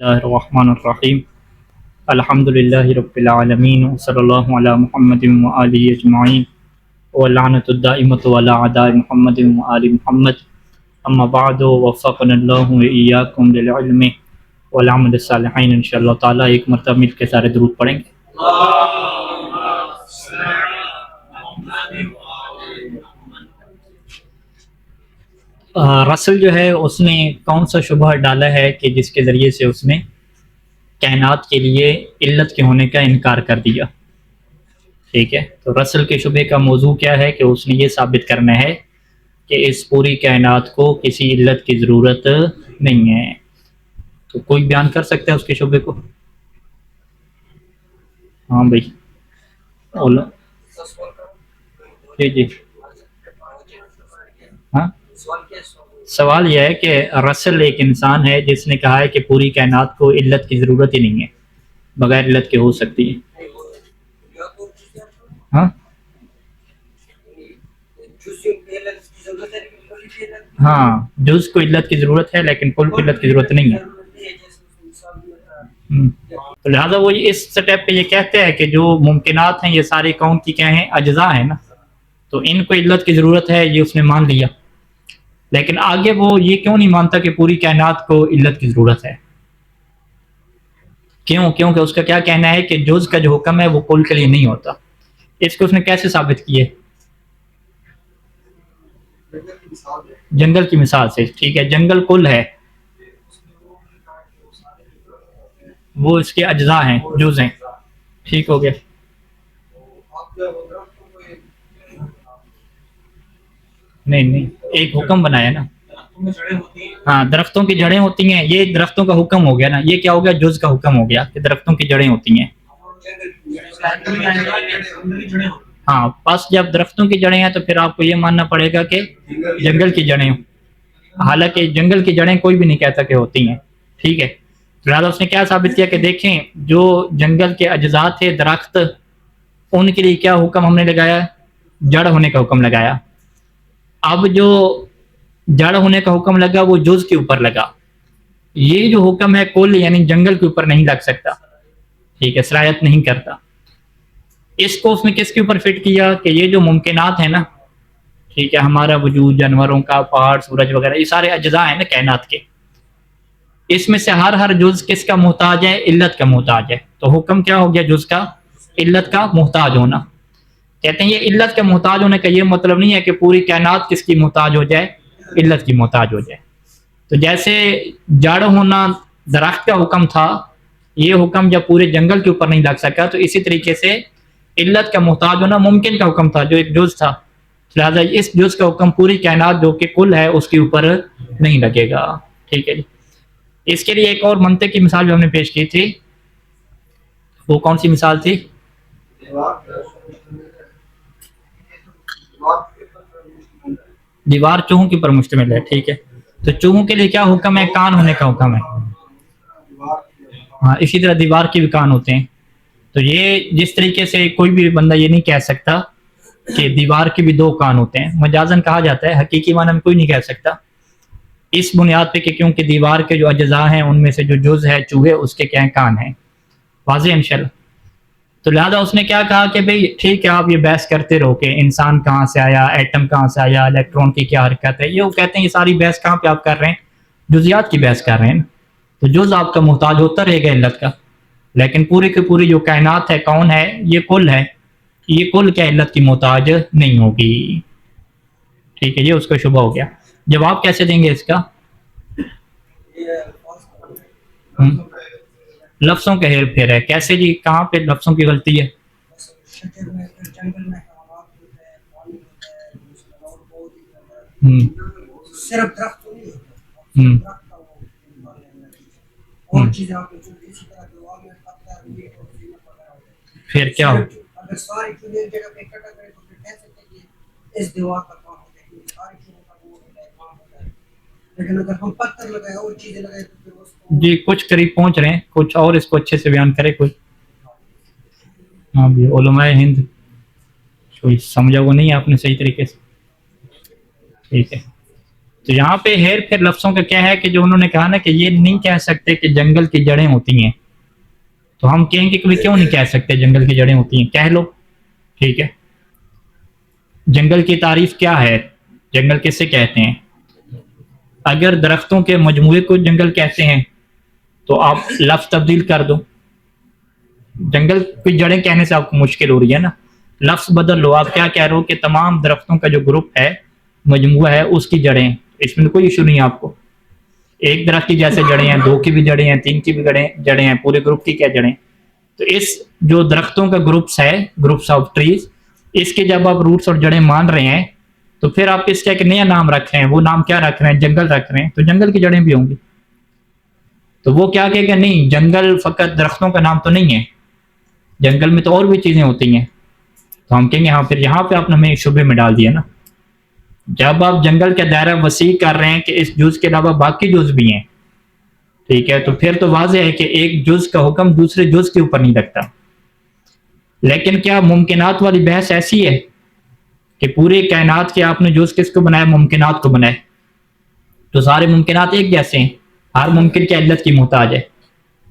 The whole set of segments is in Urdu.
اللہ الرحمن الرحیم الحمد للہ رب العالمین صلی اللہ علی محمد وآلہ اجمعین ولعنۃ الدائمۃ علی اعداء محمد وآل محمد اما بعد وفقنا اللہ وإیاکم للعلم والعمل الصالحین انشاءاللہ تعالی ایک مرتبہ مل کے سارے درود پڑھیں گے۔ رسل جو ہے اس نے کون سا شبہ ڈالا ہے کہ جس کے ذریعے سے اس نے کائنات کے لیے علت کے ہونے کا انکار کر دیا؟ ٹھیک ہے، تو رسل کے شبہ کا موضوع کیا ہے کہ اس نے یہ ثابت کرنا ہے کہ اس پوری کائنات کو کسی علت کی ضرورت نہیں ہے۔ تو کوئی بیان کر سکتا ہے اس کے شبہ کو؟ ہاں بھائی جی جی ہاں، سوال یہ ہے کہ رسل ایک انسان ہے جس نے کہا ہے کہ پوری کائنات کو علت کی ضرورت ہی نہیں ہے، بغیر علت کے ہو سکتی ہے۔ ہاں ہاں، جز کو علت کی ضرورت ہے لیکن کل کو علت کی ضرورت نہیں ہے۔ تو لہٰذا وہ اس سٹیپ پہ یہ کہتے ہیں کہ جو ممکنات ہیں یہ سارے کون کی کیا ہیں؟ اجزاء ہیں نا، تو ان کو علت کی ضرورت ہے، یہ اس نے مان لیا، لیکن آگے وہ یہ کیوں نہیں مانتا کہ پوری کائنات کو علت کی ضرورت ہے؟ کیونکہ اس کا کیا کہنا ہے کہ جز کا جو حکم ہے وہ کل کے لیے نہیں ہوتا۔ اس کو اس نے کیسے ثابت کیے؟ جنگل کی مثال سے۔ ٹھیک ہے، جنگل کل ہے، وہ اس کے اجزاء ہیں، جز ہیں۔ ٹھیک ہو گیا؟ نہیں، ایک حکم بنایا نا۔ ہاں، درختوں کی جڑیں ہوتی ہیں، یہ درختوں کا حکم ہو گیا نا، یہ کیا ہو گیا؟ جز کا حکم ہو گیا کہ درختوں کی جڑیں ہوتی ہیں۔ ہاں، پس جب درختوں کی جڑیں ہیں تو پھر آپ کو یہ ماننا پڑے گا کہ جنگل کی جڑیں، حالانکہ جنگل کی جڑیں کوئی بھی نہیں کہتا کہ ہوتی ہیں۔ ٹھیک ہے، لہٰذا اس نے کیا ثابت کیا کہ دیکھیں جو جنگل کے اجزاء تھے، درخت، ان کے لیے کیا حکم ہم نے لگایا؟ جڑ ہونے کا حکم لگایا۔ اب جو جڑ ہونے کا حکم لگا وہ جز کے اوپر لگا، یہ جو حکم ہے کل یعنی جنگل کے اوپر نہیں لگ سکتا۔ ٹھیک ہے، سرایت نہیں کرتا۔ اس کو اس نے کس کے اوپر فٹ کیا کہ یہ جو ممکنات ہیں نا، ٹھیک ہے، ہمارا وجود، جانوروں کا، پہاڑ، سورج وغیرہ، یہ سارے اجزاء ہیں نا کائنات کے، اس میں سے ہر جز کس کا محتاج ہے؟ علت کا محتاج ہے۔ تو حکم کیا ہو گیا جز کا؟ علت کا محتاج ہونا۔ کہتے ہیں یہ علت کا محتاج ہونے کا یہ مطلب نہیں ہے کہ پوری کائنات کس کی محتاج ہو جائے؟ علت کی محتاج ہو جائے۔ تو جیسے جڑ ہونا درخت کا حکم تھا، یہ حکم جب پورے جنگل کے اوپر نہیں لگ سکا، تو اسی طریقے سے علت کا محتاج ہونا ممکن کا حکم تھا جو ایک جز تھا، لہٰذا اس جز کا حکم پوری کائنات جو کہ کل ہے اس کے اوپر نہیں لگے گا۔ ٹھیک ہے جی، اس کے لیے ایک اور منطق کی مثال جو ہم نے پیش کی تھی، وہ کون سی مثال تھی؟ دیوار چوہوں کے پر مشتمل ہے۔ ٹھیک ہے، تو چوہوں کے لیے کیا حکم ہے؟ کان ہونے کا حکم ہے۔ ہاں، اسی طرح دیوار کے بھی کان ہوتے ہیں۔ تو یہ جس طریقے سے کوئی بھی بندہ یہ نہیں کہہ سکتا کہ دیوار کے بھی دو کان ہوتے ہیں، مجازن کہا جاتا ہے، حقیقی معنی میں کوئی نہیں کہہ سکتا، اس بنیاد پہ کہ کیونکہ دیوار کے جو اجزاء ہیں ان میں سے جو جز ہے چوہے، اس کے کیا کان ہیں۔ واضح انشاءاللہ؟ تو لہٰذا اس نے کیا کہا کہ بھئی ٹھیک ہے، آپ یہ بحث کرتے رہو کہ انسان کہاں سے آیا، ایٹم کہاں سے آیا، الیکٹرون کی کیا حرکت ہے، یہ وہ کہتے ہیں یہ ساری بحث کہاں پہ آپ کر رہے ہیں؟ جزیات کی بحث کر رہے ہیں۔ تو جز آپ کا محتاج ہوتا رہے گا علت کا، لیکن پوری کی پوری جو کائنات ہے، کون ہے، یہ کل ہے، یہ کل کیا علت کی محتاج نہیں ہوگی۔ ٹھیک ہے، یہ اس کا شبہ ہو گیا۔ جواب کیسے دیں گے اس کا؟ لفظوں کا ہیر پھیر ہے۔ کیسے جی؟ کہاں پہ لفظوں کی غلطی ہے؟ پھر کیا ہو؟ جی کچھ قریب پہنچ رہے ہیں، کچھ اور اس کو اچھے سے بیان کرے کوئی۔ ہاں بھی علماء ہند کوئی سمجھا وہ نہیں ہے آپ نے صحیح طریقے سے؟ ٹھیک ہے، تو یہاں پہ ہیر پھر لفظوں کا کیا ہے کہ جو انہوں نے کہا نا کہ یہ نہیں کہہ سکتے کہ جنگل کی جڑیں ہوتی ہیں، تو ہم کہیں گے کہ کیوں نہیں کہہ سکتے جنگل کی جڑیں ہوتی ہیں، کہہ لو، ٹھیک ہے۔ جنگل کی تعریف کیا ہے؟ جنگل کسے کہتے ہیں؟ اگر درختوں کے مجموعے کو جنگل کہتے ہیں تو آپ لفظ تبدیل کر دو، جنگل کی جڑیں کہنے سے آپ کو مشکل ہو رہی ہے نا، لفظ بدل لو، آپ کیا کہہ رہے ہو کہ تمام درختوں کا جو گروپ ہے، مجموعہ ہے، اس کی جڑیں، اس میں کوئی ایشو نہیں ہے آپ کو، ایک درخت کی جیسے جڑیں ہیں، 2 کی بھی جڑیں ہیں، 3 کی بھی جڑیں ہیں، پورے گروپ کی کیا جڑیں؟ تو اس جو درختوں کا گروپس ہے، گروپس آف ٹریز، اس کے جب آپ روٹس اور جڑیں مان رہے ہیں تو پھر آپ اس کا ایک نیا نام رکھ رہے ہیں، وہ نام کیا رکھ رہے ہیں؟ جنگل رکھ رہے ہیں، تو جنگل کی جڑیں بھی ہوں گی۔ تو وہ کیا کہے گا نہیں جنگل فقط درختوں کا نام تو نہیں ہے، جنگل میں تو اور بھی چیزیں ہوتی ہیں، تو ہم کہیں گے ہاں پھر یہاں پہ آپ نے ہمیں شبے میں ڈال دیا نا، جب آپ جنگل کا دائرہ وسیع کر رہے ہیں کہ اس جز کے علاوہ باقی جز بھی ہیں، ٹھیک ہے، تو پھر تو واضح ہے کہ ایک جز کا حکم دوسرے جز کے اوپر نہیں لگتا۔ لیکن کیا ممکنات والی بحث ایسی ہے کہ پورے کائنات کے آپ نے جز کس کو بنایا؟ ممکنات کو بنایا، تو سارے ممکنات ایک جیسے ہیں، ہر ممکن کی علت کی محتاج ہے،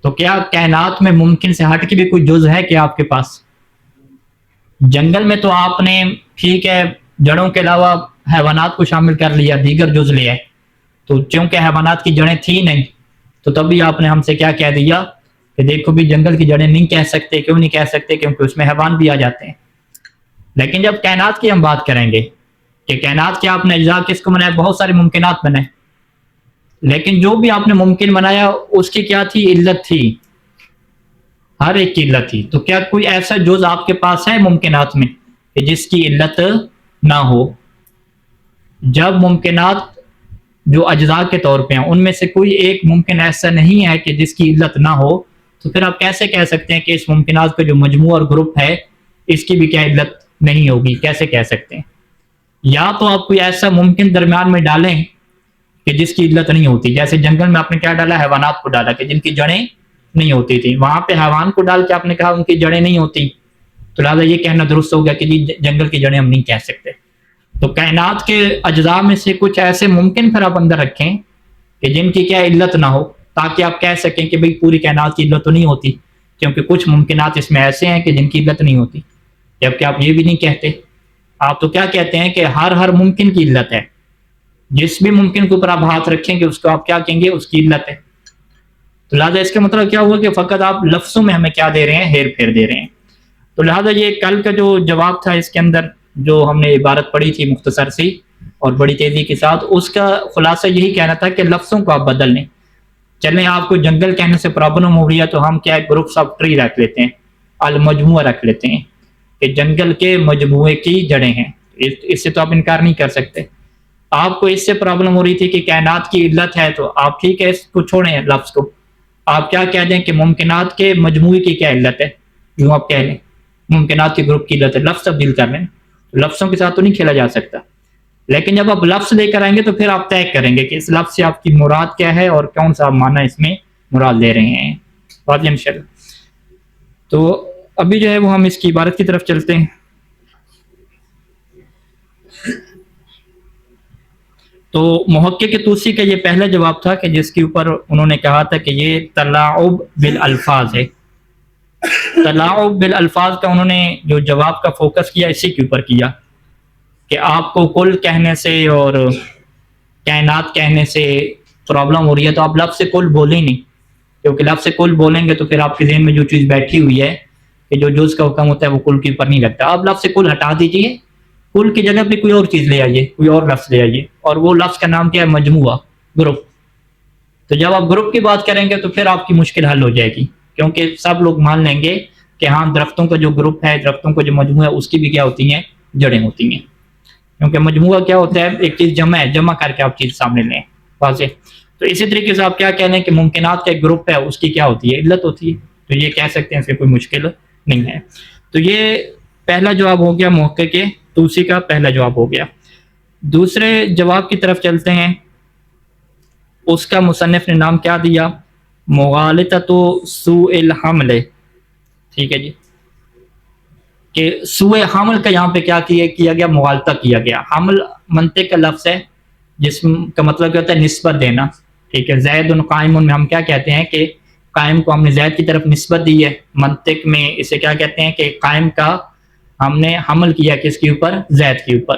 تو کیا کائنات میں ممکن سے ہٹ کے بھی کوئی جز ہے کہ آپ کے پاس؟ جنگل میں تو آپ نے ٹھیک ہے جڑوں کے علاوہ حیوانات کو شامل کر لیا، دیگر جز لیا، تو چونکہ حیوانات کی جڑیں تھی نہیں تو تب بھی آپ نے ہم سے کیا کہہ دیا کہ دیکھو بھی جنگل کی جڑیں نہیں کہہ سکتے، کیوں نہیں کہہ سکتے؟ کیونکہ اس میں حیوان بھی آ جاتے ہیں۔ لیکن جب کائنات کی ہم بات کریں گے کہ کائنات کے آپ نے اجزاء کس کو بنایا؟ بہت سارے ممکنات بنائے، لیکن جو بھی آپ نے ممکن بنایا اس کی کیا تھی؟ علت تھی، ہر ایک کی علت تھی۔ تو کیا کوئی ایسا جز آپ کے پاس ہے ممکنات میں کہ جس کی علت نہ ہو؟ جب ممکنات جو اجزاء کے طور پہ ہیں ان میں سے کوئی ایک ممکن ایسا نہیں ہے کہ جس کی علت نہ ہو، تو پھر آپ کیسے کہہ سکتے ہیں کہ اس ممکنات کا جو مجموعہ اور گروپ ہے اس کی بھی کیا علت نہیں ہوگی؟ کیسے کہہ سکتے ہیں؟ یا تو آپ کوئی ایسا ممکن درمیان میں ڈالیں کہ جس کی علت نہیں ہوتی، جیسے جنگل میں آپ نے کیا ڈالا؟ حیوانات کو ڈالا کہ جن کی جڑیں نہیں ہوتی تھی، وہاں پہ حیوان کو ڈال کے آپ نے کہا ان کی جڑیں نہیں ہوتی، تو لہٰذا یہ کہنا درست ہو گیا کہ جی جنگل کی جڑیں ہم نہیں کہہ سکتے۔ تو کائنات کے اجزاء میں سے کچھ ایسے ممکن پھر آپ اندر رکھیں کہ جن کی کیا علت نہ ہو، تاکہ آپ کہہ سکیں کہ بھئی پوری کائنات کی علت تو نہیں ہوتی، کیونکہ کچھ ممکنات اس میں ایسے ہیں کہ جن کی علت نہیں ہوتی، جبکہ آپ یہ بھی نہیں کہتے، آپ تو کیا کہتے ہیں کہ ہر ممکن کی علت ہے، جس بھی ممکن کے اوپر آپ ہاتھ رکھیں گے اس کو آپ کیا کہیں گے؟ اس کی علت ہے۔ تو لہٰذا اس کا مطلب کیا ہوا کہ فقط آپ لفظوں میں ہمیں کیا دے رہے ہیں؟ ہیر پھیر دے رہے ہیں۔ تو لہٰذا یہ کل کا جو جواب تھا اس کے اندر جو ہم نے عبارت پڑھی تھی مختصر سی اور بڑی تیزی کے ساتھ، اس کا خلاصہ یہی کہنا تھا کہ لفظوں کو آپ بدل لیں۔ چلیں آپ کو جنگل کہنے سے پرابلم ہو رہی ہے تو ہم کیا گروپس آف ٹری رکھ لیتے ہیں، المجموعہ رکھ لیتے ہیں کہ جنگل کے مجموعے کی جڑیں ہیں، اس سے تو آپ انکار نہیں کر سکتے۔ آپ کو اس سے پرابلم ہو رہی تھی کہ کائنات کی علت ہے، تو آپ ٹھیک ہے اس کو چھوڑیں لفظ کو، آپ کیا کہہ دیں کہ ممکنات کے مجموعے کی کیا علت ہے، یوں آپ کہہ لیں ممکنات کے گروپ کی علت ہے، لفظ تبدیل کر لیں، لفظوں کے ساتھ تو نہیں کھیلا جا سکتا۔ لیکن جب آپ لفظ لے کر آئیں گے تو پھر آپ طے کریں گے کہ اس لفظ سے آپ کی مراد کیا ہے اور کون سا معنی اس میں مراد لے رہے ہیں، واضح انشاءاللہ۔ تو ابھی جو ہے وہ ہم اس کی عبارت کی طرف چلتے ہیں۔ تو محقق طوسی کا یہ پہلا جواب تھا کہ جس کے اوپر انہوں نے کہا تھا کہ یہ تلاعب بالالفاظ ہے۔ تلاعب بالالفاظ کا انہوں نے جو جواب کا فوکس کیا اسی کے اوپر کیا کہ آپ کو کل کہنے سے اور کائنات کہنے سے پرابلم ہو رہی ہے، تو آپ لفظ سے کل بولیں نہیں، کیونکہ لفظ سے کل بولیں گے تو پھر آپ کے ذہن میں جو چیز بیٹھی ہوئی ہے کہ جو جز کا حکم ہوتا ہے وہ کل کے اوپر نہیں لگتا، آپ لفظ سے کل ہٹا دیجئے، کل کی جگہ پہ کوئی اور چیز لے آئیے، کوئی اور لفظ لے آئیے، اور وہ لفظ کا نام کیا ہے؟ مجموعہ، گروپ۔ تو جب آپ گروپ کی بات کریں گے تو پھر آپ کی مشکل حل ہو جائے گی، کیونکہ سب لوگ مان لیں گے کہ ہاں درختوں کا جو گروپ ہے، درختوں کا جو مجموعہ ہے، اس کی بھی کیا ہوتی ہیں؟ جڑیں ہوتی ہیں، کیونکہ مجموعہ کیا ہوتا ہے؟ ایک چیز جمع ہے، جمع کر کے آپ چیز سامنے لیں، واضح۔ تو اسی طریقے سے آپ کیا کہہ لیں کہ ممکنات کا ایک گروپ ہے، اس کی کیا ہوتی ہے؟ علت ہوتی ہے، تو یہ کہہ سکتے ہیں، اس میں کوئی مشکل نہیں ہے۔ تو یہ پہلا جواب ہو گیا محقق طوسی کا، پہلا جواب ہو گیا۔ دوسرے جواب کی طرف چلتے ہیں، اس کا مصنف نے نام کیا دیا؟ مغالطۃ سوء الحمل، ٹھیک ہے جی، کہ سوء حمل کا یہاں پہ کیا کیا گیا؟ مغالطہ کیا گیا۔ حمل منطق کا لفظ ہے، جسم کا مطلب کیا ہوتا ہے نسبت دینا، ٹھیک ہے. زید قائم میں ہم کیا کہتے ہیں کہ قائم کو ہم نے زید کی طرف نسبت دی ہے. منطق میں اسے کیا کہتے ہیں کہ قائم کا ہم نے حمل کیا کس کے اوپر؟ زید کے اوپر.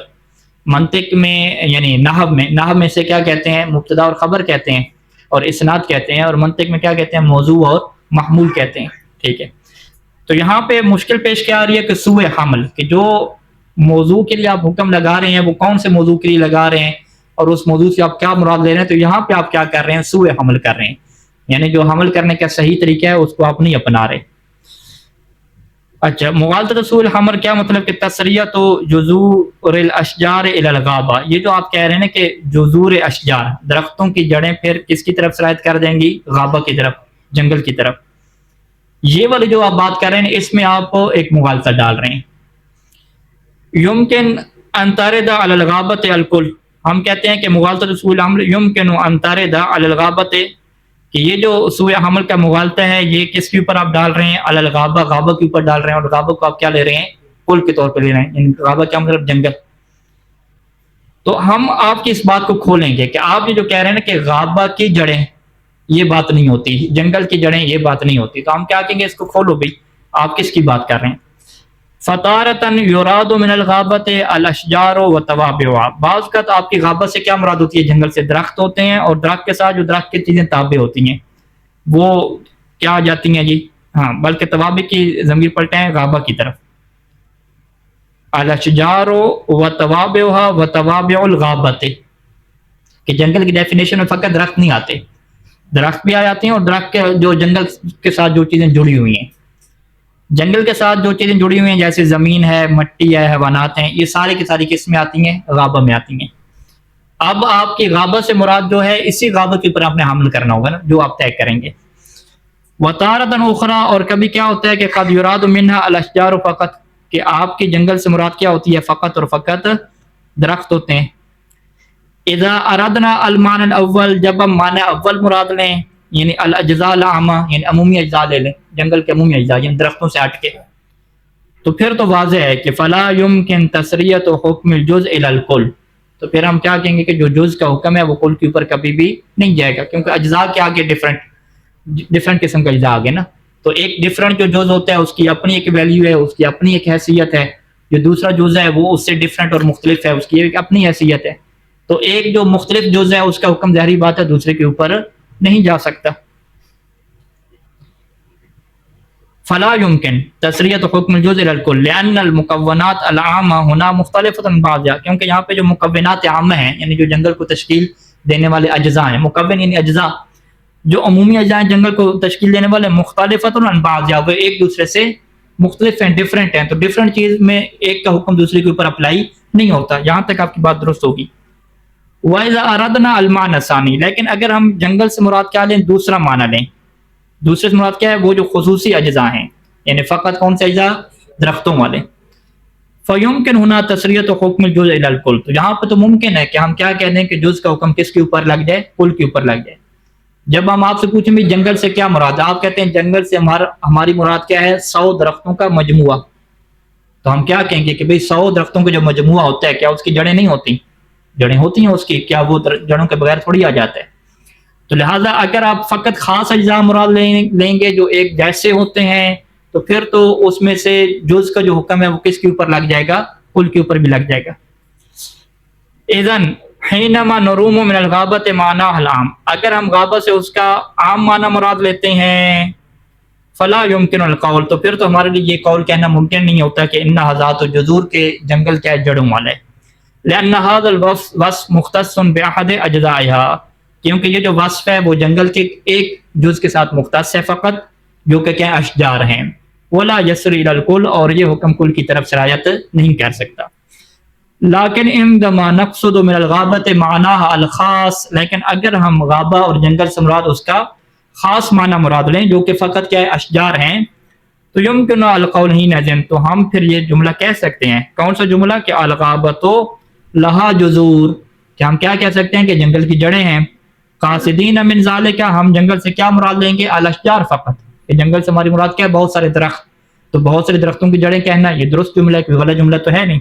منطق میں یعنی نحو میں سے کیا کہتے ہیں؟ مبتدا اور خبر کہتے ہیں اور اسناد کہتے ہیں، اور منطق میں کیا کہتے ہیں؟ موضوع اور محمول کہتے ہیں، ٹھیک ہے. تو یہاں پہ مشکل پیش کیا آ رہی ہے کہ سوء حمل، کہ جو موضوع کے لیے آپ حکم لگا رہے ہیں وہ کون سے موضوع کے لیے لگا رہے ہیں اور اس موضوع سے آپ کیا مراد لے رہے ہیں. تو یہاں پہ آپ کیا کر رہے ہیں؟ سوء حمل کر رہے ہیں، یعنی جو حمل کرنے کا صحیح طریقہ ہے اس کو آپ نہیں اپنا رہے. اچھا، مغالطۃ سوء الحمل کیا مطلب کہ تسریۃ جذور الاشجار الی الغابہ. یہ جو آپ کہہ رہے ہیں نا کہ جذور اشجار، درختوں کی جڑیں پھر کس کی طرف سرایت کر دیں گی؟ غابہ کی طرف، جنگل کی طرف. یہ والی جو آپ بات کر رہے ہیں اس میں آپ ایک مغالطہ ڈال رہے ہیں. یمکن ان ترد علی الغابۃ الکل، ہم کہتے ہیں کہ مغالطۃ سوء الحمل یمکن ان ترد علی الغابۃ، کہ یہ جو سوء حمل کا مغالطہ ہے یہ کس کے اوپر آپ ڈال رہے ہیں؟ علی الغابہ، غابہ کے اوپر ڈال رہے ہیں، اور غابہ کو آپ کیا لے رہے ہیں؟ کل کے طور پہ لے رہے ہیں، یعنی غابہ کیا مطلب؟ جنگل. تو ہم آپ کی اس بات کو کھولیں گے کہ آپ یہ جو کہہ رہے ہیں نا کہ غابہ کی جڑیں، یہ بات نہیں ہوتی، جنگل کی جڑیں یہ بات نہیں ہوتی. تو ہم کیا کہیں گے؟ اس کو کھولو بھائی، آپ کس کی بات کر رہے ہیں؟ فطارتن یراد من الغابۃ الاشجار وتوابعها، بعض اوقات آپ کی غابہ سے کیا مراد ہوتی ہے؟ جنگل سے درخت ہوتے ہیں، اور درخت کے ساتھ جو درخت کی چیزیں تابع ہوتی ہیں وہ کیا آ جاتی ہیں جی؟ ہاں، بلکہ توابع کی ضمیر پلٹیں غابہ کی طرف. الاشجار وتوابعها وتوابع الغابۃ، کہ جنگل کی ڈیفینیشن میں فقط درخت نہیں آتے، درخت بھی آ جاتے ہیں، اور درخت کے جو جنگل کے ساتھ جو چیزیں جڑی ہوئی ہیں، جنگل کے ساتھ جو چیزیں جڑی ہوئی ہیں جیسے زمین ہے، مٹی ہے، حیوانات ہیں، یہ ساری کی ساری کس میں آتی ہیں؟ غابہ میں آتی ہیں. اب آپ کی غابہ سے مراد جو ہے اسی غابہ کے اوپر آپ نے حمل کرنا ہوگا نا، جو آپ طے کریں گے. وَتَارَةً أُخْرَىٰ، اور کبھی کیا ہوتا ہے کہ قد یراد منها الاشجار فقط، کہ آپ کی جنگل سے مراد کیا ہوتی ہے؟ فقط اور فقط درخت ہوتے ہیں. اذا اردنا المعنى الاول، جب ہم معنی اول مراد لیں، یعنی الاجزاء العامہ، یعنی عمومی اجزاء لے لیں، جنگل کے عمومی اجزاء یعنی درختوں سے ہٹ کے، تو پھر تو واضح ہے کہ فلا يمكن تسریۃ حکم الجزء الى الکل. تو پھر ہم کیا کہیں گے کہ جو جز کا حکم ہے وہ کل کے اوپر کبھی بھی نہیں جائے گا، کیونکہ اجزاء کے آگے ڈفرنٹ قسم کا اجزاء آگے نا. تو ایک ڈفرنٹ جو جز ہوتا ہے اس کی اپنی ایک ویلیو ہے، اس کی اپنی ایک حیثیت ہے. جو دوسرا جز ہے وہ اس سے ڈفرنٹ اور مختلف ہے، اس کی ایک اپنی حیثیت ہے. تو ایک جو مختلف جز ہے اس کا حکم ظاہری بات ہے دوسرے کے اوپر نہیں جا سکتا. فلا يمكن تسریۃ حکم الجزء الى الکل لان المکونات العامہ هنا مختلفۃ عن بعضها، کیونکہ یہاں پہ جو مکونات عامہ ہیں یعنی جو جنگل کو تشکیل دینے والے اجزاء ہیں، مکون یعنی اجزاء، جو عمومی اجزاء ہیں جنگل کو تشکیل دینے والے، مختلفۃ عن بعضها، وہ ایک دوسرے سے مختلف ہیں، ڈفرینٹ ہیں. تو ڈفرینٹ چیز میں ایک کا حکم دوسرے کے اوپر اپلائی نہیں ہوتا. یہاں تک آپ کی بات درست ہوگی. وَإِذَا أَرَدْنَا الْمَعْنَى الثَّانِي، لیکن اگر ہم جنگل سے مراد کیا لیں؟ دوسرا معنی لیں. دوسرے سے مراد کیا ہے؟ وہ جو خصوصی اجزاء ہیں، یعنی فقط کون سے اجزاء؟ درختوں والے. فَيُمْكِنْ هُنَا تَسْرِيَةُ حُكْمِ الْجُزْءِ إِلَى الْكُلِّ، تو یہاں پہ تو ممکن ہے کہ ہم کیا کہہ دیں کہ جز کا حکم کس کے اوپر لگ جائے؟ کل کے اوپر لگ جائے. جب ہم آپ سے پوچھیں بھی جنگل سے کیا مراد ہے، آپ کہتے ہیں جنگل سے ہماری مراد کیا ہے؟ 100 درختوں کا مجموعہ. تو ہم کیا کہیں گے کہ بھئی 100 درختوں کا جو مجموعہ ہوتا ہے کیا اس کی جڑیں نہیں ہوتی؟ جڑیں ہوتی ہیں اس کی، کیا وہ جڑوں کے بغیر تھوڑی آ جاتا ہے؟ تو لہٰذا اگر آپ فقط خاص اجزاء مراد لیں گے جو ایک جیسے ہوتے ہیں، تو پھر تو اس میں سے جز کا جو حکم ہے وہ کس کے اوپر لگ جائے گا؟ کل کے اوپر بھی لگ جائے گا. اذن حینما نروم من الغابۃ معناها العام، اگر ہم غابہ سے اس کا عام معنی مراد لیتے ہیں، فلا يمكن القول، تو پھر تو ہمارے لیے یہ قول کہنا ممکن نہیں ہوتا کہ ان ذات جذور کے جنگل کیا جڑوں والا ہے. لأن هذا الوصف مختص بأحد أجزائها، کیونکہ یہ جو وصف ہے وہ جنگل کے ایک جز کے ساتھ مختص ہے فقط، جو کہ کیا اشجار ہیں. ولا يسر إلى الكل، اور یہ حکم کل کی طرف سرایت نہیں کر سکتا. لیکن عندما نقصد من الغابة معناها الخاص، لیکن اگر ہم غابہ اور جنگل سے مراد اس کا خاص معنی مراد لیں جو کہ فقط کیا ہے؟ اشجار ہیں، تو يمكن القول حينئذ، تو ہم پھر یہ جملہ کہہ سکتے ہیں. کون سا جملہ؟ کہ الغابۃ لہا جذور، کہ ہم کیا کہہ سکتے ہیں کہ جنگل کی جڑیں ہیں. قاصدین من ذالک، ہم جنگل سے کیا مراد لیں گے؟ الاشجار فقط، کہ جنگل سے ہماری مراد کیا ہے؟ بہت سارے درخت. تو بہت سارے درختوں کی جڑیں کہنا یہ درست جملہ ہے، کوئی غلط جملہ تو ہے نہیں.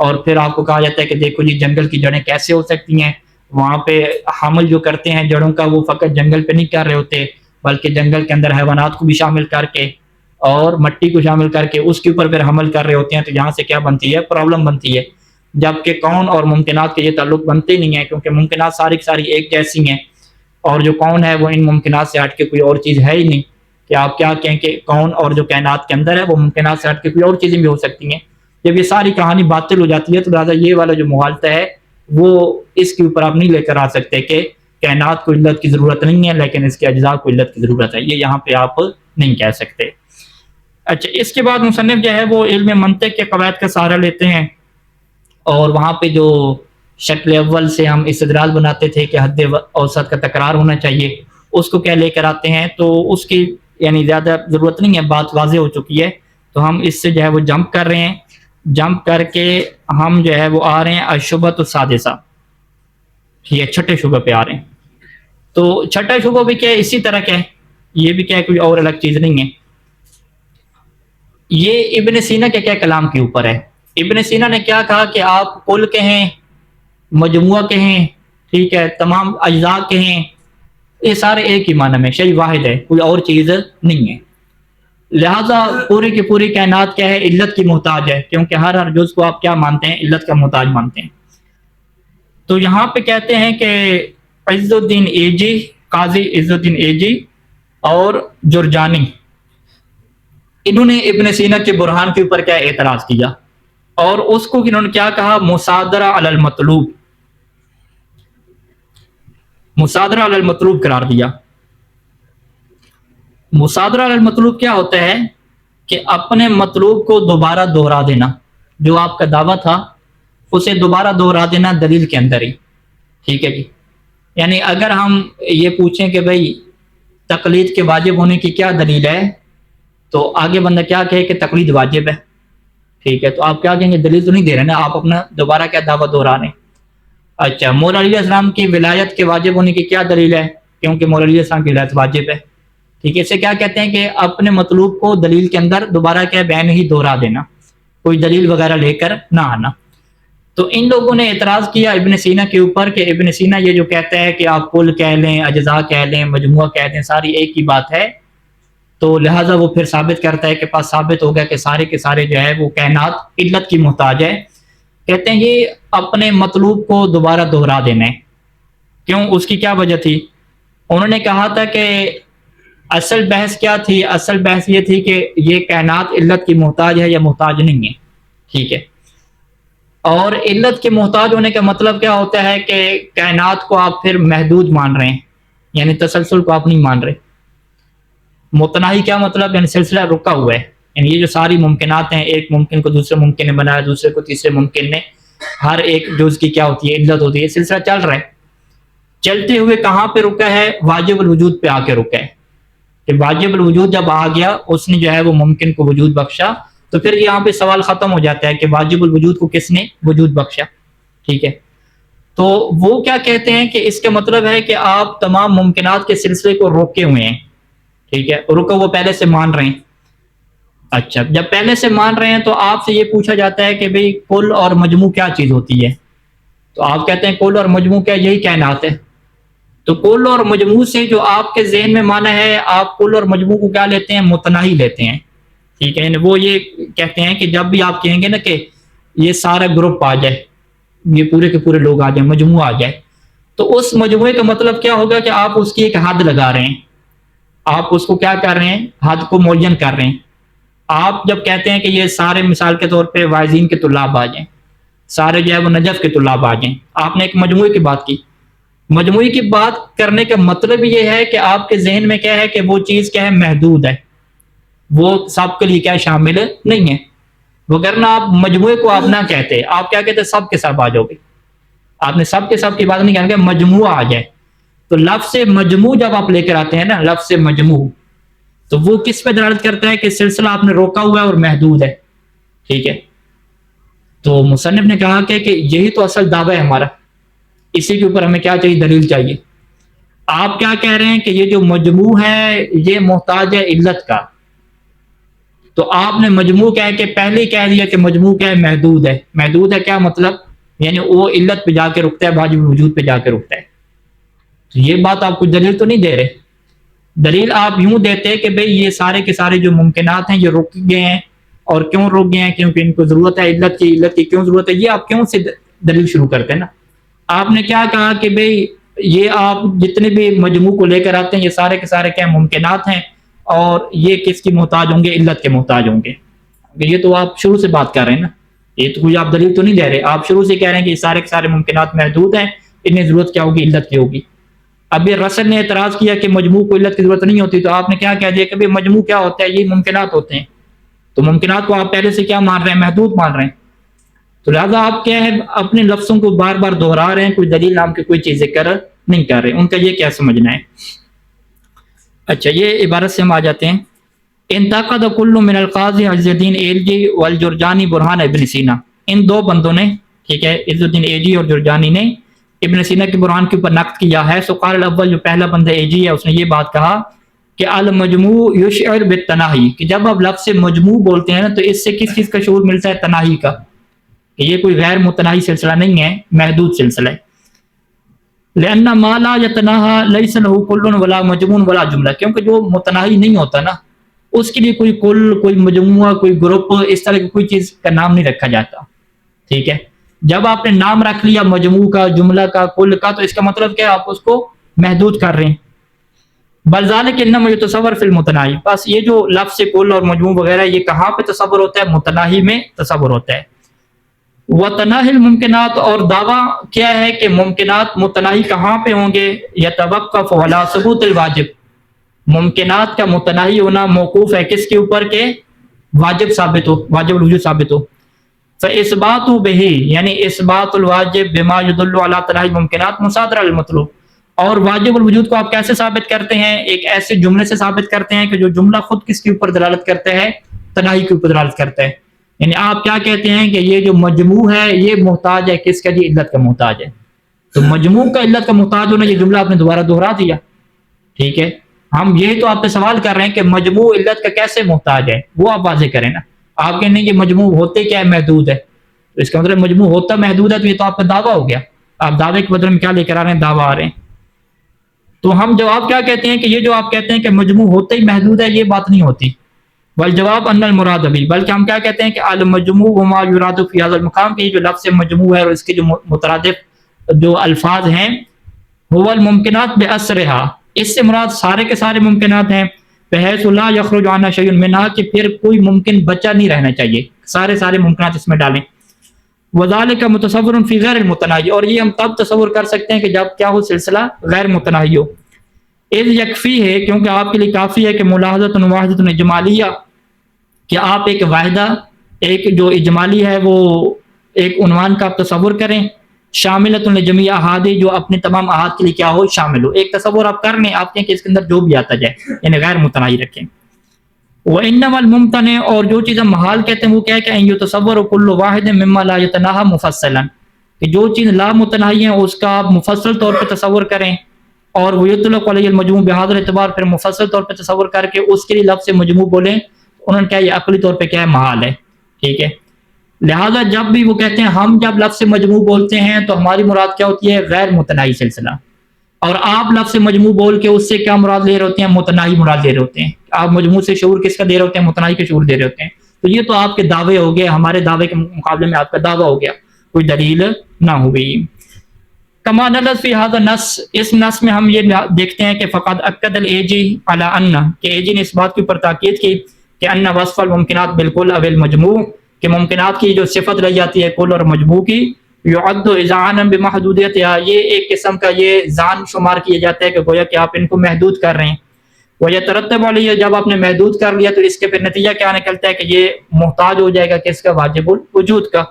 اور پھر آپ کو کہا جاتا ہے کہ دیکھو جی جنگل کی جڑیں کیسے ہو سکتی ہیں، وہاں پہ حمل جو کرتے ہیں جڑوں کا وہ فقط جنگل پہ نہیں کر رہے ہوتے بلکہ جنگل کے اندر حیوانات کو بھی شامل کر کے اور مٹی کو شامل کر کے اس کے اوپر پھر حمل کر رہے ہوتے ہیں. تو یہاں سے کیا بنتی ہے؟ پرابلم بنتی ہے. جبکہ کون اور ممکنات کے یہ تعلق بنتے نہیں ہیں، کیونکہ ممکنات ساری کی ساری ایک جیسی ہیں، اور جو کون ہے وہ ان ممکنات سے ہٹ کے کوئی اور چیز ہے ہی نہیں کہ آپ کیا کہیں کہ کون اور جو کائنات کے اندر ہے وہ ممکنات سے ہٹ کے کوئی اور چیزیں بھی ہو سکتی ہیں. جب یہ ساری کہانی باطل ہو جاتی ہے تو لہٰذا یہ والا جو مغالطہ ہے وہ اس کے اوپر آپ نہیں لے کر آ سکتے کہ کائنات کو علت کی ضرورت نہیں ہے لیکن اس کے اجزاء کو علت کی ضرورت ہے، یہ یہاں پہ آپ نہیں کہہ سکتے. اچھا، اس کے بعد مصنف جو ہے وہ علم منطق کے قواعد کا سہارا لیتے ہیں، اور وہاں پہ جو شکل اول سے ہم استدلال بناتے تھے کہ حد اوسط کا تکرار ہونا چاہیے، اس کو کیا لے کر آتے ہیں. تو اس کی یعنی زیادہ ضرورت نہیں ہے، بات واضح ہو چکی ہے. تو ہم اس سے جو ہے وہ جمپ کر رہے ہیں، جمپ کر کے ہم جو ہے وہ آ رہے ہیں الشبہۃ السادسہ. ٹھیک ہے، چھٹے شبہ پہ آ رہے ہیں. تو چھٹا شبہ بھی کیا ہے؟ اسی طرح کیا ہے، یہ بھی کیا ہے، کوئی اور الگ چیز نہیں ہے. یہ ابن سینا کے کیا کلام کے اوپر ہے. ابن سینا نے کیا کہا کہ آپ کل کہیں، مجموعہ کہیں، ٹھیک ہے، تمام اجزاء کہیں، یہ سارے ایک ہی معنی میں، شیء واحد ہے، کوئی اور چیز نہیں ہے. لہذا پوری کی پوری کائنات کیا ہے؟ علت کی محتاج ہے، کیونکہ ہر جز کو آپ کیا مانتے ہیں؟ علت کا محتاج مانتے ہیں. تو یہاں پہ کہتے ہیں کہ عز الدین ایجی، قاضی عز الدین ایجی اور جرجانی، انہوں نے ابن سینا کے برہان کے اوپر کیا اعتراض کیا، اور اس کو انہوں نے کیا کہا؟ مصادرہ علی المطلوب، مصادرہ علی المطلوب قرار دیا. مصادرہ علی المطلوب کیا ہوتا ہے؟ کہ اپنے مطلوب کو دوبارہ دوہرا دینا، جو آپ کا دعویٰ تھا اسے دوبارہ دوہرا دینا دلیل کے اندر ہی. ٹھیک ہے جی، یعنی اگر ہم یہ پوچھیں کہ بھئی تقلید کے واجب ہونے کی کیا دلیل ہے، تو آگے بندہ کیا کہے کہ تقلید واجب ہے. ٹھیک ہے، تو آپ کیا کہیں گے؟ دلیل تو نہیں دے رہے نا، آپ اپنا دوبارہ کیا دعویٰ دوہرا رہے ہیں. اچھا، مولا علی علیہ السلام کی ولایت کے واجب ہونے کی کیا دلیل ہے؟ کیونکہ مولا علی علیہ السلام کی ولایت واجب ہے. ٹھیک ہے، اسے کیا کہتے ہیں کہ اپنے مطلوب کو دلیل کے اندر دوبارہ کیا بیان ہی دوہرا دینا، کوئی دلیل وغیرہ لے کر نہ آنا. تو ان لوگوں نے اعتراض کیا ابن سینا کے اوپر کہ ابن سینا یہ جو کہتا ہے کہ آپ کل کہہ لیں، اجزاء کہہ لیں، مجموعہ کہہ دیں، ساری ایک ہی بات ہے، تو لہٰذا وہ پھر ثابت کرتا ہے کہ پاس ثابت ہو گیا کہ سارے کے سارے جو ہے وہ کائنات علت کی محتاج ہے. کہتے ہیں یہ اپنے مطلوب کو دوبارہ دوہرا دینا ہے. کیوں؟ اس کی کیا وجہ تھی؟ انہوں نے کہا تھا کہ اصل بحث کیا تھی؟ اصل بحث یہ تھی کہ یہ کائنات علت کی محتاج ہے یا محتاج نہیں ہے. ٹھیک ہے، اور علت کے محتاج ہونے کا مطلب کیا ہوتا ہے؟ کہ کائنات کو آپ پھر محدود مان رہے ہیں، یعنی تسلسل کو آپ نہیں مان رہے. متناہی کیا مطلب؟ یعنی سلسلہ رکا ہوا ہے، یعنی یہ جو ساری ممکنات ہیں، ایک ممکن کو دوسرے ممکن نے بنایا، دوسرے کو تیسرے ممکن نے، ہر ایک جز کی کیا ہوتی ہے؟ علت ہوتی ہے. سلسلہ چل رہا ہے، چلتے ہوئے کہاں پہ رکا ہے؟ واجب الوجود پہ آ کے رکا ہے. کہ واجب الوجود جب آ گیا، اس نے جو ہے وہ ممکن کو وجود بخشا، تو پھر یہاں پہ سوال ختم ہو جاتا ہے کہ واجب الوجود کو کس نے وجود بخشا. ٹھیک ہے، تو وہ کیا کہتے ہیں کہ اس کا مطلب ہے کہ آپ تمام ممکنات کے سلسلے کو روکے ہوئے ہیں. ٹھیک ہے، رکو وہ پہلے سے مان رہے ہیں. اچھا، جب پہلے سے مان رہے ہیں تو آپ سے یہ پوچھا جاتا ہے کہ بھئی کل اور مجموع کیا چیز ہوتی ہے؟ تو آپ کہتے ہیں کل اور مجموع کیا؟ یہی کائنات ہے. تو کل اور مجموع سے جو آپ کے ذہن میں مانا ہے، آپ کل اور مجموع کو کیا لیتے ہیں؟ متناہی لیتے ہیں. ٹھیک ہے، وہ یہ کہتے ہیں کہ جب بھی آپ کہیں گے نا کہ یہ سارا گروپ آ جائے، یہ پورے کے پورے لوگ آ جائیں، مجموعہ آ جائے، تو اس مجموعے کا مطلب کیا ہوگا؟ کہ آپ اس کی ایک حد لگا رہے ہیں، آپ اس کو کیا کر رہے ہیں؟ حد کو معین کر رہے ہیں. آپ جب کہتے ہیں کہ یہ سارے مثال کے طور پہ وائزین کے طلاب آ جائیں، سارے جو ہے وہ نجف کے طلاب آ جائیں، آپ نے ایک مجموعے کی بات کی. مجموعی کی بات کرنے کا مطلب یہ ہے کہ آپ کے ذہن میں کیا ہے کہ وہ چیز کیا ہے؟ محدود ہے، وہ سب کے لیے کیا شامل نہیں ہے. وگرنہ آپ مجموعے کو آپ نہ کہتے، آپ کیا کہتے؟ سب کے سب آ جاؤ گے. آپ نے سب کے سب کی بات نہیں کہا کہ مجموعہ آ جائے. تو لفظ مجموع جب آپ لے کر آتے ہیں نا، لفظ مجموع، تو وہ کس پہ دلالت کرتا ہے؟ کہ سلسلہ آپ نے روکا ہوا ہے اور محدود ہے. ٹھیک ہے، تو مصنف نے کہا کہ یہی تو اصل دعویٰ ہے ہمارا، اسی کے اوپر ہمیں کیا چاہیے؟ دلیل چاہیے. آپ کیا کہہ رہے ہیں کہ یہ جو مجموع ہے یہ محتاج ہے علت کا. تو آپ نے مجموع کہہ کے پہلے کہہ دیا کہ مجموع کیا ہے؟ محدود ہے. محدود ہے کیا مطلب؟ یعنی وہ علت پہ جا کے رکتا ہے، واجب الوجود پہ جا کے رکتا ہے. تو یہ بات آپ کو دلیل تو نہیں دے رہے. دلیل آپ یوں دیتے کہ بھئی یہ سارے کے سارے جو ممکنات ہیں یہ رک گئے ہیں، اور کیوں رک گئے ہیں؟ کیونکہ ان کو ضرورت ہے علت کی کیوں ضرورت ہے؟ یہ آپ کیوں سے دلیل شروع کرتے ہیں نا. آپ نے کیا کہا کہ بھئی یہ آپ جتنے بھی مجموع کو لے کر آتے ہیں یہ سارے کے سارے کیا ممکنات ہیں، اور یہ کس کی محتاج ہوں گے؟ علت کے محتاج ہوں گے. یہ تو آپ شروع سے بات کر رہے ہیں نا، یہ تو کوئی آپ دلیل تو نہیں دے رہے. آپ شروع سے کہہ رہے ہیں کہ یہ سارے کے سارے ممکنات محدود ہیں، انہیں ضرورت کیا ہوگی؟ علت کی ہوگی. اب یہ رسل نے اعتراض کیا کہ مجموع کو علت کی ضرورت نہیں ہوتی، تو آپ نے کیا کہہ دیا کہ مجموع کیا ہوتا ہے؟ یہ ممکنات ہوتے ہیں. تو ممکنات کو آپ پہلے سے کیا مان رہے ہیں؟ محدود مان رہے ہیں. تو لہٰذا آپ کیا ہے اپنے لفظوں کو بار بار دہرا رہے ہیں، کوئی دلیل نام کی کوئی چیز ذکر نہیں کر رہے. ان کا یہ کیا سمجھنا ہے؟ اچھا، یہ عبارت سے ہم آ جاتے ہیں. انتقد کل من القاضی عز الدین ایلجی والجرجانی برہان ابن سینا. ان دو بندوں نے، ٹھیک ہے، عز الدین ایجی اور جرجانی نے ابن سینا کے برہان کے اوپر نقد کیا ہے. سو قال الاول، جو پہلا بندہ ایجی ہے، اس نے یہ بات کہا کہ المجموع یشعر بالتناہی، کہ جب آپ لفظ مجموع بولتے ہیں نا تو اس سے کس چیز کا شعور ملتا ہے؟ تناہی کا، کہ یہ کوئی غیر متناہی سلسلہ نہیں ہے، محدود سلسلہ ہے. لأن ما لا يتناهى ليس له كل ولا مجموع ولا جملہ، کیونکہ جو متناہی نہیں ہوتا نا اس کے لیے کوئی کل، کوئی مجموعہ، کوئی گروپ، اس طرح کی کوئی چیز کا نام نہیں رکھا جاتا. ٹھیک ہے، جب آپ نے نام رکھ لیا مجموع کا، جملہ کا، کل کا، تو اس کا مطلب کیا ہے؟ آپ اس کو محدود کر رہے ہیں. بل ذلك انما يتصور في المتناہی، بس یہ جو لفظ کل اور مجموع وغیرہ یہ کہاں پہ تصور ہوتا ہے؟ متناہی میں تصور ہوتا ہے. وتناہی الممکنات، اور دعویٰ کیا ہے کہ ممکنات متناہی کہاں پہ ہوں گے؟ یتوقف علی ثبوت الواجب، ممکنات کا متناہی ہونا موقوف ہے کس کے اوپر؟ کہ واجب ثابت ہو، واجب الوجود ثابت ہو. فاثبات به، یعنی اثبات الواجب بما يدل على تناہی الممکنات مصادر المطلوب. اور واجب الوجود کو آپ کیسے ثابت کرتے ہیں؟ ایک ایسے جملے سے ثابت کرتے ہیں کہ جو جملہ خود کس کے اوپر دلالت کرتا ہے؟ تناہی کے اوپر دلالت کرتا ہے. یعنی آپ کیا کہتے ہیں کہ یہ جو مجموع ہے یہ محتاج ہے کس کا؟ جی علت کا محتاج ہے. تو مجموع کا علت کا محتاج ہونا، یہ جملہ آپ نے دوبارہ دوہرا دیا. ٹھیک ہے، ہم یہی تو آپ سے سوال کر رہے ہیں کہ مجموع علت کا کیسے محتاج ہے، وہ آپ واضح کریں نا. آپ کہنے کہ مجموع ہوتے کیا ہے؟ محدود ہے. تو اس کا مطلب مجموع ہوتا محدود ہے، تو یہ تو آپ کا دعویٰ ہو گیا. آپ دعوے کے بدلے میں کیا لے کر آ رہے ہیں؟ دعویٰ آ رہے ہیں. تو ہم جواب کیا کہتے ہیں کہ یہ جو آپ کہتے ہیں کہ مجموع ہوتے ہی محدود ہے، یہ بات نہیں ہوتی. والجواب ان المراد بھی، بلکہ ہم کیا کہتے ہیں کہ المجموع وما یراد فی هذا المقام، کہ یہ جو لفظ مجموع ہے اور اس کے جو مترادف جو الفاظ ہیں، هو الممکنات باسرها، اس سے مراد سارے کے سارے ممکنات ہیں. بحیث لا یخرج عنها شیء منها، کہ پھر کوئی ممکن بچا نہیں رہنا چاہیے، سارے ممکنات اس میں ڈالیں. وذالک متصور فی غیر المتناہی، اور یہ ہم تب تصور کر سکتے ہیں کہ جب کیا ہو؟ سلسلہ غیر متناہی ہو. اذ یکفی ہے، کیونکہ آپ کے لیے کافی ہے کہ ملاحظۃ واحدۃ اجمالیہ، کہ آپ ایک واحدہ، ایک جو اجمالی ہے وہ ایک عنوان کا آپ تصور کریں، شاملۃ لجمیع احادی، جو اپنے تمام احاد کے لیے کیا ہو؟ شامل ہو. ایک تصور آپ کر لیں، آپ کہیں کہ اس کے اندر جو بھی آتا جائے، یعنی غیر متناہی رکھیں. وانما الممتنع، اور جو چیز ہم محال کہتے ہیں وہ کیا ہے کہ ان یتصور کل واحد مما لا يتناهى مفصلا، کہ جو چیز لا متناہی ہے اس کا آپ مفصل طور پہ تصور کریں. اور وہ یطلق علیہ المجموع بہذا الاعتبار، پھر مفصل طور پہ تصور کر کے اس کے لیے لفظ مجموع بولیں، انہوں نے کیا یہ عقلی طور پہ کیا ہے؟ محال ہے. ٹھیک ہے، لہذا جب بھی وہ کہتے ہیں ہم جب لفظ مجموع بولتے ہیں تو ہماری مراد کیا ہوتی ہے؟ غیر متناہی سلسلہ. اور آپ لفظ مجموع بول کے اس سے کیا مراد لے رہے ہوتے ہیں؟ متناہی مراد لے رہے ہوتے ہیں. آپ مجموع سے شعور کس کا دے رہے ہوتے ہیں؟ متناہی کا شعور دے رہے ہوتے ہیں. تو یہ تو آپ کے دعوے ہو گئے، ہمارے دعوے کے مقابلے میں آپ کا دعویٰ ہو گیا، کوئی دلیل نہ ہوئی. کما نلز فی هذا النص، اس نص میں ہم یہ دیکھتے ہیں کہ فقد اکد الایجی علی ان، کہ ایجی نے اس بات کے اوپر تاکید کی کہ ان وصف الممکنات بالکل او المجموع، کہ ممکنات کی جو صفت رہ جاتی ہے کل اور مجموع کی، یعد اذعانا بمحدودیتها، یہ ایک قسم کا یہ ذان شمار کیا جاتا ہے کہ گویا کہ آپ ان کو محدود کر رہے ہیں. ویترتب علیہ، جب آپ نے محدود کر لیا تو اس کے پھر نتیجہ کیا نکلتا ہے کہ یہ محتاج ہو جائے گا کس کا؟ واجب الوجود کا.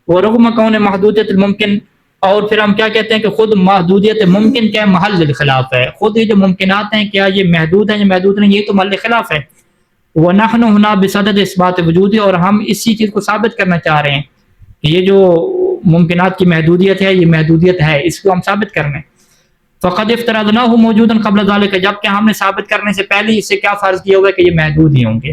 ورغم کون محدودیت الممکن، اور پھر ہم کیا کہتے ہیں کہ خود محدودیت ممکن کیا محل الخلاف ہے، خود یہ جو ممکنات ہیں کیا یہ محدود ہیں یا محدود نہیں، یہ تو محل خلاف ہے. وَنَحْنُ هُنَا بِصَدَدِ اثبات وجود، اور ہم اسی چیز کو ثابت کرنا چاہ رہے ہیں کہ یہ جو ممکنات کی محدودیت ہے یہ محدودیت ہے، اس کو ہم ثابت کرنا ہے. فقد افترضناه موجودا قبل ذلك، جبکہ ہم نے ثابت کرنے سے پہلے اس سے کیا فرض کیا ہوا ہے کہ یہ محدود ہی ہوں گے.